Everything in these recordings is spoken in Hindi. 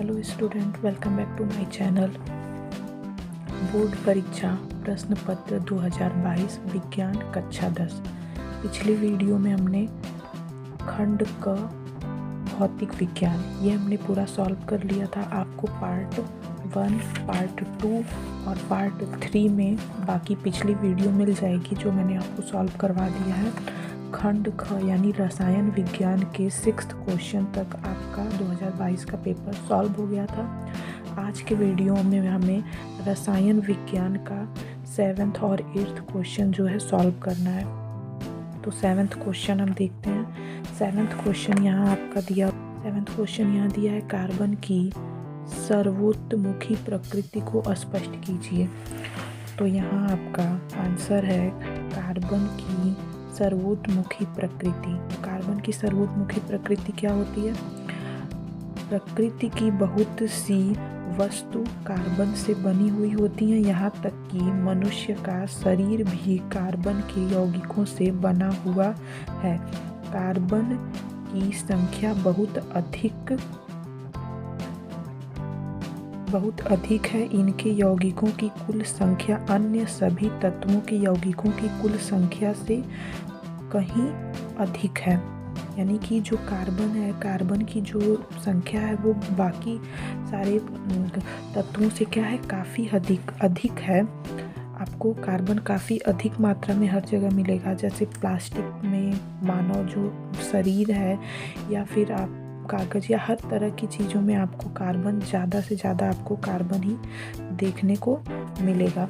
Hello student, welcome back to my channel. Board परीक्षा प्रश्न पत्र 2022 विज्ञान कक्षा 10। पिछली वीडियो में हमने खंड क भौतिक विज्ञान ये हमने पूरा सॉल्व कर लिया था। आपको पार्ट 1, पार्ट 2 और पार्ट 3 में बाकी पिछली वीडियो मिल जाएगी जो मैंने आपको सॉल्व करवा दिया है। खंड ख यानी रसायन विज्ञान के 6th क्वेश्चन तक आपका 2022 का पेपर सॉल्व हो गया था। आज के वीडियो में हमें रसायन विज्ञान का 7th और 8th क्वेश्चन जो है सॉल्व करना है। तो 7th क्वेश्चन हम देखते हैं। 7th क्वेश्चन यहाँ आपका दिया 7th क्वेश्चन यहाँ दिया है, कार्बन की सर्वोत्मुखी प्रकृति को स्पष्ट कीजिए। तो यहाँ आपका आंसर है कार्बन की सर्वोत्मुखी प्रकृति। कार्बन की सर्वोत्मुखी प्रकृति क्या होती है? प्रकृति की बहुत सी वस्तु कार्बन से बनी हुई होती हैं, यहाँ तक कि मनुष्य का शरीर भी कार्बन के यौगिकों से बना हुआ है। कार्बन की संख्या बहुत अधिक है। इनके यौगिकों की कुल संख्या अन्य सभी तत्वों के यौगिकों की कुल संख्या से कहीं अधिक है। यानी कि जो कार्बन है, कार्बन की जो संख्या है वो बाकी सारे तत्वों से क्या है, काफ़ी अधिक है। आपको कार्बन काफ़ी अधिक मात्रा में हर जगह मिलेगा, जैसे प्लास्टिक में, मानव जो शरीर है, या फिर आप कागज़ या हर तरह की चीज़ों में आपको कार्बन ज़्यादा से ज़्यादा आपको कार्बन ही देखने को मिलेगा।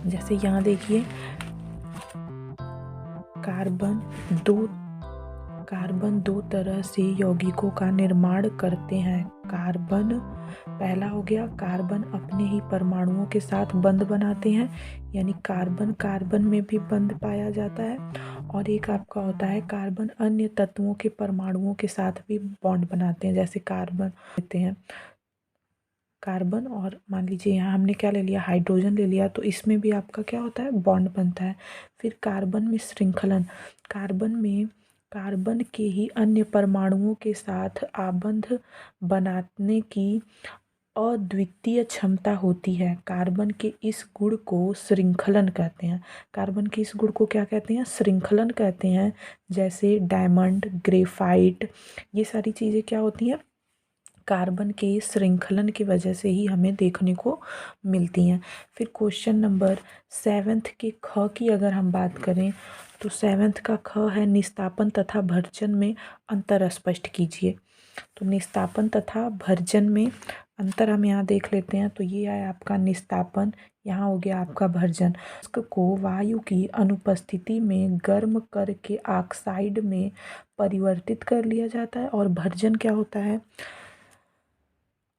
जैसे यहाँ देखिए, कार्बन दो तरह से यौगिकों का निर्माण करते हैं। कार्बन पहला हो गया, कार्बन अपने ही परमाणुओं के साथ बंध बनाते हैं, यानी कार्बन में भी बंध पाया जाता है। और एक आपका होता है कार्बन अन्य तत्वों के परमाणुओं के साथ भी बॉन्ड बनाते हैं, जैसे कार्बन लेते हैं कार्बन, और मान लीजिए यहाँ हमने क्या ले लिया, हाइड्रोजन ले लिया, तो इसमें भी आपका क्या होता है, बॉन्ड बनता है। फिर कार्बन में श्रृंखलन, कार्बन के ही अन्य परमाणुओं के साथ आबंध बनाने की अद्वितीय क्षमता होती है। कार्बन के इस गुण को श्रृंखलन कहते हैं। कार्बन के इस गुण को क्या कहते हैं? श्रृंखलन कहते हैं। जैसे डायमंड, ग्रेफाइट, ये सारी चीज़ें क्या होती हैं, कार्बन के श्रृंखलन की वजह से ही हमें देखने को मिलती हैं। फिर क्वेश्चन नंबर 7th के ख की अगर हम बात करें, तो 7th का ख है, निस्तापन तथा भर्जन में अंतर स्पष्ट कीजिए। तो निस्तापन तथा भर्जन में अंतर हम यहाँ देख लेते हैं। तो ये है आपका निस्तापन, यहाँ हो गया आपका भर्जन। को वायु की अनुपस्थिति में गर्म करके ऑक्साइड में परिवर्तित कर लिया जाता है। और भर्जन क्या होता है?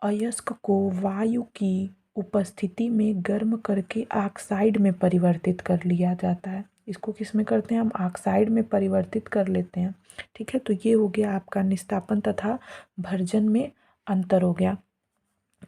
अयस्क को वायु की उपस्थिति में गर्म करके ऑक्साइड में परिवर्तित कर लिया जाता है। इसको किस में करते हैं हम? ऑक्साइड में परिवर्तित कर लेते हैं। ठीक है, तो ये हो गया आपका निस्तापन तथा भर्जन में अंतर हो गया।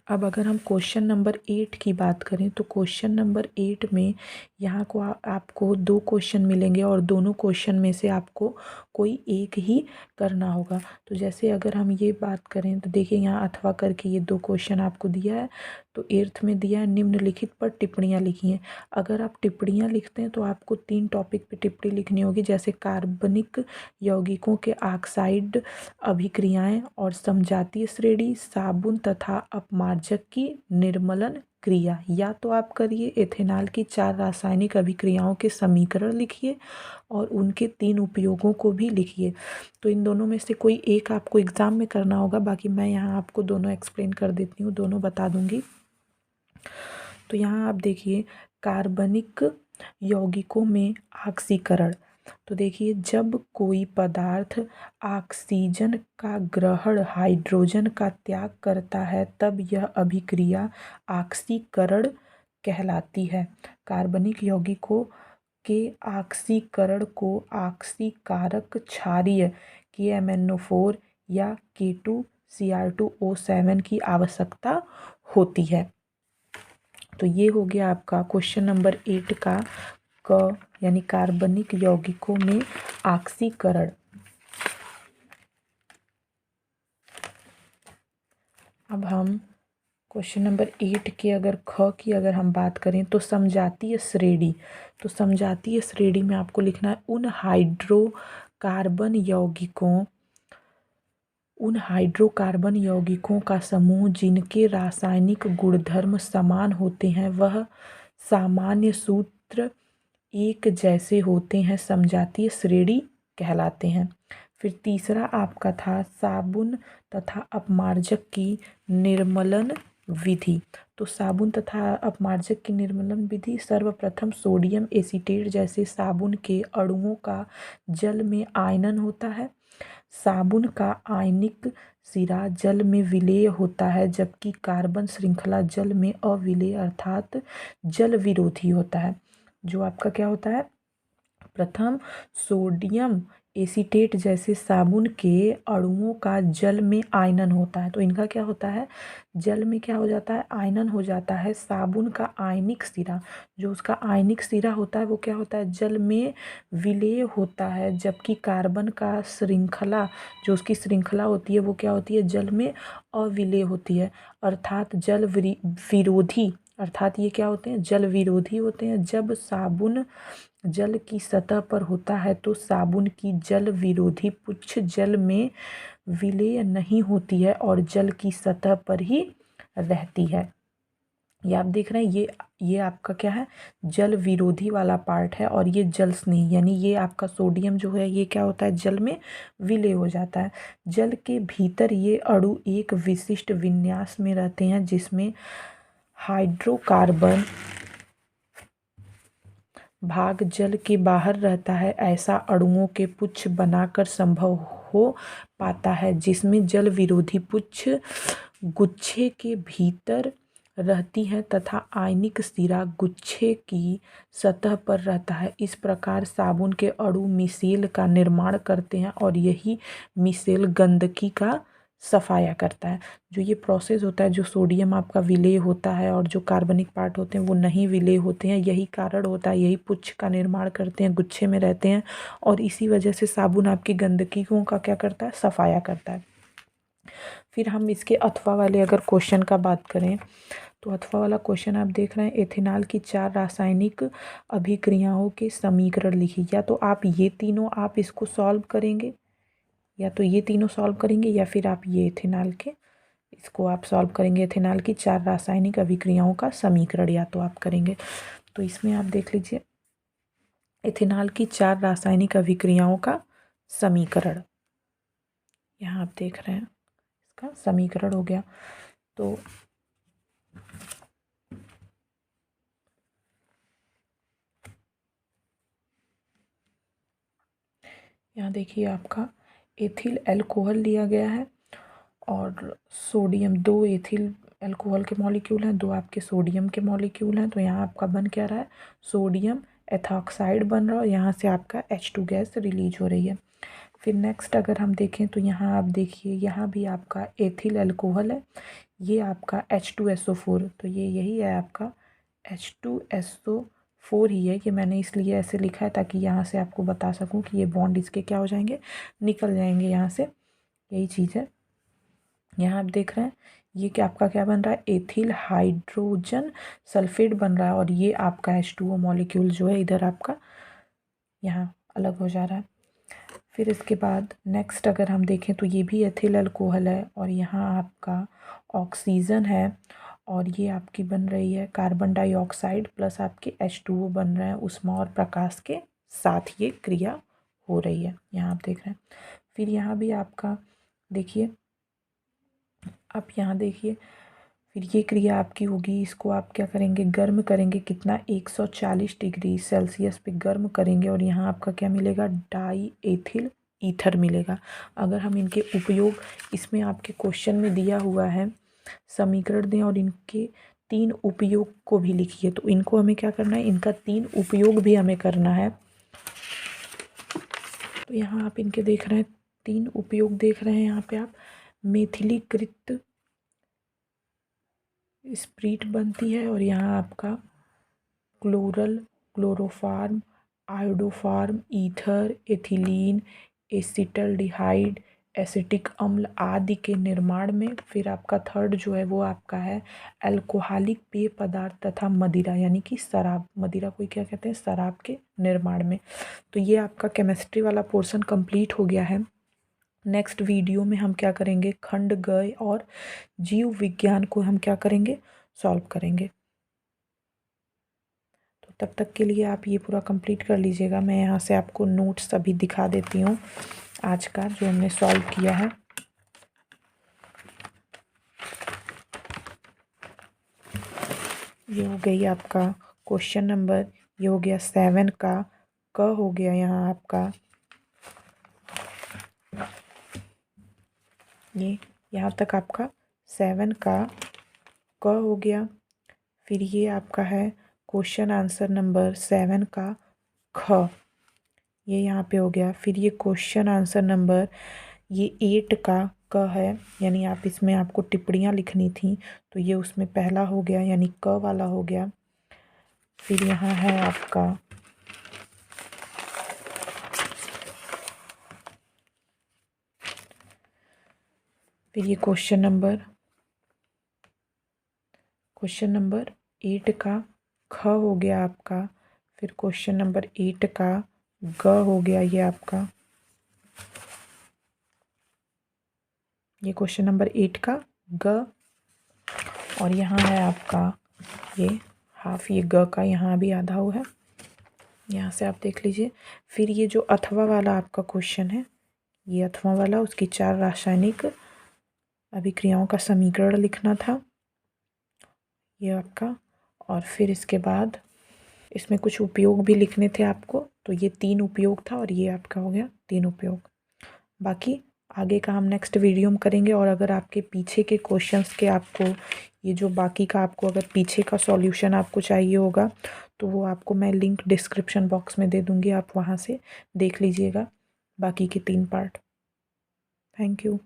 अब अगर हम क्वेश्चन नंबर 8 की बात करें, तो क्वेश्चन नंबर 8 में यहाँ को आपको 2 क्वेश्चन मिलेंगे, और दोनों क्वेश्चन में से आपको कोई एक ही करना होगा। तो जैसे अगर हम ये बात करें, तो देखिए यहाँ अथवा करके ये 2 क्वेश्चन आपको दिया है। तो 8th में दिया है, निम्नलिखित पर टिप्पणियाँ लिखिए। अगर आप टिप्पणियाँ लिखते हैं तो आपको 3 टॉपिक पे टिप्पणी लिखनी होगी, जैसे कार्बनिक यौगिकों के ऑक्साइड अभिक्रियाएं और समजातीय श्रेणी, साबुन तथा अपमार्जक की निर्मलन क्रिया। या तो आप करिए एथेनॉल की 4 रासायनिक अभिक्रियाओं के समीकरण लिखिए और उनके 3 उपयोगों को भी लिखिए। तो इन दोनों में से कोई एक आपको एग्जाम में करना होगा, बाकी मैं यहाँ आपको दोनों एक्सप्लेन कर देती हूँ, दोनों बता दूंगी। तो यहाँ आप देखिए, कार्बनिक यौगिकों में ऑक्सीकरण। तो देखिए, जब कोई पदार्थ ऑक्सीजन का ग्रहण हाइड्रोजन का त्याग करता है, तब यह अभिक्रिया ऑक्सीकरण कहलाती है। कार्बनिक यौगिकों के ऑक्सीकरण को ऑक्सीकारक क्षारीय KMnO4 या K2Cr2O7 की आवश्यकता होती है। तो ये हो गया आपका क्वेश्चन नंबर 8 का क, यानी कार्बनिक यौगिकों में ऑक्सीकरण। अब हम क्वेश्चन नंबर 8 के अगर ख की अगर हम बात करें तो समजातीय श्रेणी, तो समजातीय श्रेणी में आपको लिखना है उन हाइड्रोकार्बन यौगिकों का समूह जिनके रासायनिक गुणधर्म समान होते हैं वह सामान्य सूत्र एक जैसे होते हैं समजातीय श्रेणी कहलाते हैं। फिर तीसरा आपका था साबुन तथा अपमार्जक की निर्मलन विधि। तो साबुन तथा अपमार्जक की निर्मलन विधि, सर्वप्रथम सोडियम एसीटेट जैसे साबुन के अणुओं का जल में आयनन होता है। साबुन का आयनिक सिरा जल में विलेय होता है जबकि कार्बन श्रृंखला जल में अविलेय अर्थात जल विरोधी होता है। जो आपका क्या होता है, प्रथम सोडियम एसीटेट जैसे साबुन के अणुओं का जल में आयनन होता है, तो इनका क्या होता है, जल में क्या हो जाता है, आयनन हो जाता है। साबुन का आयनिक सिरा, जो उसका आयनिक सिरा होता है वो क्या होता है, जल में विलेय होता है। जबकि कार्बन का श्रृंखला, जो उसकी श्रृंखला होती है वो क्या होती है, जल में अविलेय होती है अर्थात जल विरोधी, अर्थात ये क्या होते हैं, जल विरोधी होते हैं। जब साबुन जल की सतह पर होता है तो साबुन की जल विरोधी पुच्छ जल में विलेय नहीं होती है और जल की सतह पर ही रहती है। ये आप देख रहे हैं, ये आपका क्या है, जल विरोधी वाला पार्ट है और ये जल स्नेही, यानी ये आपका सोडियम जो है ये क्या होता है, जल में विलेय हो जाता है। जल के भीतर ये अणु एक विशिष्ट विन्यास में रहते हैं जिसमें हाइड्रोकार्बन भाग जल के बाहर रहता है। ऐसा अणुओं के पुच्छ बनाकर संभव हो पाता है जिसमें जल विरोधी पुच्छ गुच्छे के भीतर रहती है तथा आयनिक सिरा गुच्छे की सतह पर रहता है। इस प्रकार साबुन के अणु मिसेल का निर्माण करते हैं और यही मिसेल गंदगी का सफाया करता है। जो ये प्रोसेस होता है, जो सोडियम आपका विलेय होता है और जो कार्बनिक पार्ट होते हैं वो नहीं विलेय होते हैं, यही कारण होता है, यही पुच्छ का निर्माण करते हैं, गुच्छे में रहते हैं और इसी वजह से साबुन आपकी गंदगियों का क्या करता है, सफाया करता है। फिर हम इसके अथवा वाले अगर क्वेश्चन का बात करें तो अथवा वाला क्वेश्चन आप देख रहे हैं, एथेनॉल की 4 रासायनिक अभिक्रियाओं के समीकरण लिखिए। या तो आप ये तीनों आप इसको सॉल्व करेंगे, या तो ये तीनों सॉल्व करेंगे या फिर आप ये एथेनॉल के इसको आप सॉल्व करेंगे। एथेनॉल की 4 रासायनिक अभिक्रियाओं का समीकरण या तो आप करेंगे। तो इसमें आप देख लीजिए एथेनॉल की 4 रासायनिक अभिक्रियाओं का समीकरण, यहाँ आप देख रहे हैं इसका समीकरण हो गया। तो यहाँ देखिए आपका एथिल अल्कोहल लिया गया है और सोडियम, 2 एथिल अल्कोहल के मॉलिक्यूल हैं, 2 आपके सोडियम के मॉलिक्यूल हैं। तो यहाँ आपका बन क्या रहा है, सोडियम एथॉक्साइड बन रहा है और यहाँ से आपका H2 गैस रिलीज हो रही है। फिर नेक्स्ट अगर हम देखें तो यहाँ आप देखिए, यहाँ भी आपका एथिल अल्कोहल है, ये आपका H2SO4, तो ये यही है आपका H2SO4 ही है। ये मैंने इसलिए ऐसे लिखा है ताकि यहाँ से आपको बता सकूँ कि ये बॉन्ड इसके क्या हो जाएंगे, निकल जाएंगे यहाँ से, यही चीज़ है। यहाँ आप देख रहे हैं ये क्या आपका क्या बन रहा है, एथिल हाइड्रोजन सल्फेट बन रहा है और ये आपका H2O मॉलिक्यूल जो है इधर आपका यहाँ अलग हो जा रहा है। फिर इसके बाद नेक्स्ट अगर हम देखें तो ये भी एथिल अल्कोहल है और यहाँ आपका ऑक्सीजन है और ये आपकी बन रही है कार्बन डाइऑक्साइड प्लस आपके H2O बन रहा है उष्मा और प्रकाश के साथ ये क्रिया हो रही है, यहाँ आप देख रहे हैं। फिर यहाँ भी आपका देखिए, आप यहाँ देखिए, फिर ये क्रिया आपकी होगी, इसको आप क्या करेंगे, गर्म करेंगे, कितना 140 डिग्री सेल्सियस पे गर्म करेंगे और यहाँ आपका क्या मिलेगा, डाई एथिल ईथर मिलेगा। अगर हम इनके उपयोग, इसमें आपके क्वेश्चन में दिया हुआ है समीकरण दें और इनके 3 उपयोग को भी लिखिए, तो इनको हमें क्या करना है, इनका 3 उपयोग भी हमें करना है। तो यहाँ आप इनके देख रहे हैं 3 उपयोग देख रहे हैं, यहाँ पे आप मेथिलीकृत स्प्रीट बनती है और यहाँ आपका chloral, chloroform, iodoform, ether, ethylene, acetaldehyde, acetic अम्ल आदि के निर्माण में। फिर आपका थर्ड जो है वो आपका है अल्कोहलिक पेय पदार्थ तथा मदिरा, यानी कि शराब, मदिरा को क्या कहते हैं, शराब के निर्माण में। तो ये आपका केमिस्ट्री वाला पोर्शन कंप्लीट हो गया है। नेक्स्ट वीडियो में हम क्या करेंगे, खंड ग और जीव विज्ञान को हम क्या करेंगे, सॉल्व करेंगे। तो तब तक के लिए आप ये पूरा कंप्लीट कर लीजिएगा। मैं यहाँ से आपको नोट्स अभी दिखा देती हूँ आज का जो हमने सॉल्व किया है। ये हो गई आपका क्वेश्चन नंबर, ये हो गया 7 का, क हो गया यहाँ आपका, ये यहाँ तक आपका 7 का क हो गया। फिर ये आपका है क्वेश्चन आंसर नंबर 7 का ख, ये यहाँ पे हो गया। फिर ये क्वेश्चन आंसर नंबर ये 8 का क है, यानी आप इसमें आपको टिप्पणियाँ लिखनी थी, तो ये उसमें पहला हो गया, यानी क वाला हो गया। फिर यहाँ है आपका फिर ये क्वेश्चन नंबर 8 का ख हो गया आपका। फिर क्वेश्चन नंबर 8 का ग हो गया, ये आपका, ये क्वेश्चन नंबर 8 का ग। और यहाँ है आपका ये हाफ, ये ग का यहाँ भी आधा हुआ है, यहाँ से आप देख लीजिए। फिर ये जो अथवा वाला आपका क्वेश्चन है, ये अथवा वाला, उसकी 4 रासायनिक अभिक्रियाओं का समीकरण लिखना था, ये आपका। और फिर इसके बाद इसमें कुछ उपयोग भी लिखने थे आपको, तो ये 3 उपयोग था और ये आपका हो गया 3 उपयोग। बाकी आगे का हम नेक्स्ट वीडियो में करेंगे। और अगर आपके पीछे के क्वेश्चंस के आपको ये जो बाकी का आपको अगर पीछे का सॉल्यूशन आपको चाहिए होगा, तो वो आपको मैं लिंक डिस्क्रिप्शन बॉक्स में दे दूँगी, आप वहाँ से देख लीजिएगा बाकी के 3 पार्ट। Thank you.